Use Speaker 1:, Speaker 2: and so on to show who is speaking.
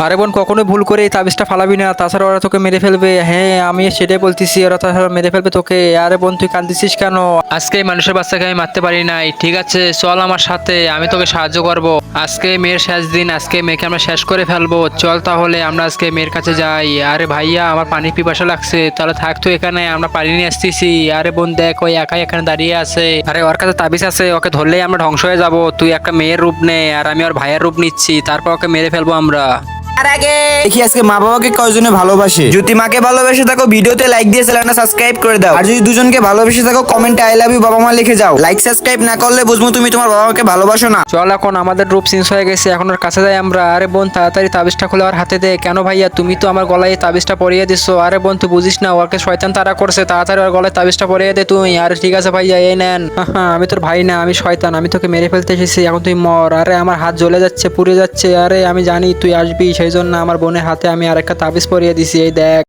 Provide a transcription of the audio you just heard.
Speaker 1: আরে বোন, কখনোই ভুল করে এই তাবিজটা ফালাবি না, তাছাড়া ওরা তোকে মেরে ফেলবে। হ্যাঁ, আমি সেটাই বলতেছি, ওরা তাছাড়া মেরে ফেলবে তোকে। আরে বোন, তুই কাঁদতেছিস কেন? আজকে এই মানুষের বাচ্চাকে আমি মারতে পারি নাই, ঠিক আছে? চল আমার সাথে, আমি তোকে সাহায্য করব। আজকে মেয়ের শেষ দিন, আজকে মেয়েকে আমরা শেষ করে ফেলবো। চল তাহলে আমরা আজকে মেয়ের কাছে যাই। আরে ভাইয়া, আমার পানি পিপাসা লাগছে, তাহলে থাক তুই এখানে, আমরা পানি নিয়ে আসতেছি। আরে বোন দেখ, ওই একাই এখানে দাঁড়িয়ে আছে। আরে ওর কাছে তাবিজ আছে, ওকে ধরলেই আমরা ধ্বংস হয়ে যাব। তুই একটা মেয়ের রূপ নে, আর আমি ওর ভাইয়ের রূপ নিচ্ছি, তারপর ওকে মেরে ফেলবো আমরা।
Speaker 2: তার আগে দেখি আজকে মা বাবাকে কয়জনে ভালোবাসে। যদি মাকে ভালোবেসে থাকো ভিডিওতে লাইক দিয়ে চ্যানেলটা সাবস্ক্রাইব করে দাও। আর যদি দুজনকে ভালোবেসে থাকো কমেন্টে আই লাভ ইউ বাবা মা লিখে যাও। লাইক সাবস্ক্রাইব না করলে বুঝবো তুমি তোমার বাবা মাকে ভালোবাসো না।
Speaker 1: চল, এখন আমাদের রূপ চেঞ্জ হয়ে গেছে, এখন ওর কাছে যাই আমরা। আরে বোন, তাড়াতাড়ি তাবিজটা খুলে ওর হাতে দে। কেন ভাইয়া, তুমি তো আমার গলায় এই তাবিজটা পরিয়ে দিছো। আরে বোন, তুই বুঝিস না, ওকে শয়তান তারা করছে, তাড়াতাড়ি ওর গলায় তাবিজটা পরিয়ে দে তুই। আরে ঠিক আছে ভাইয়া, এই নেন। আমি তোর ভাই না, আমি শয়তান, আমি তোকে মেরে ফেলতে এসেছি, এখন তুই মর। আরে আমার হাত জ্বলে যাচ্ছে, পুড়ে যাচ্ছে। আরে আমি জানি তুই আসবি, সেই জন্য আমার বোনের হাতে আমি আরেকটা তাবিজ পরিয়ে দিছি, এই দেখ।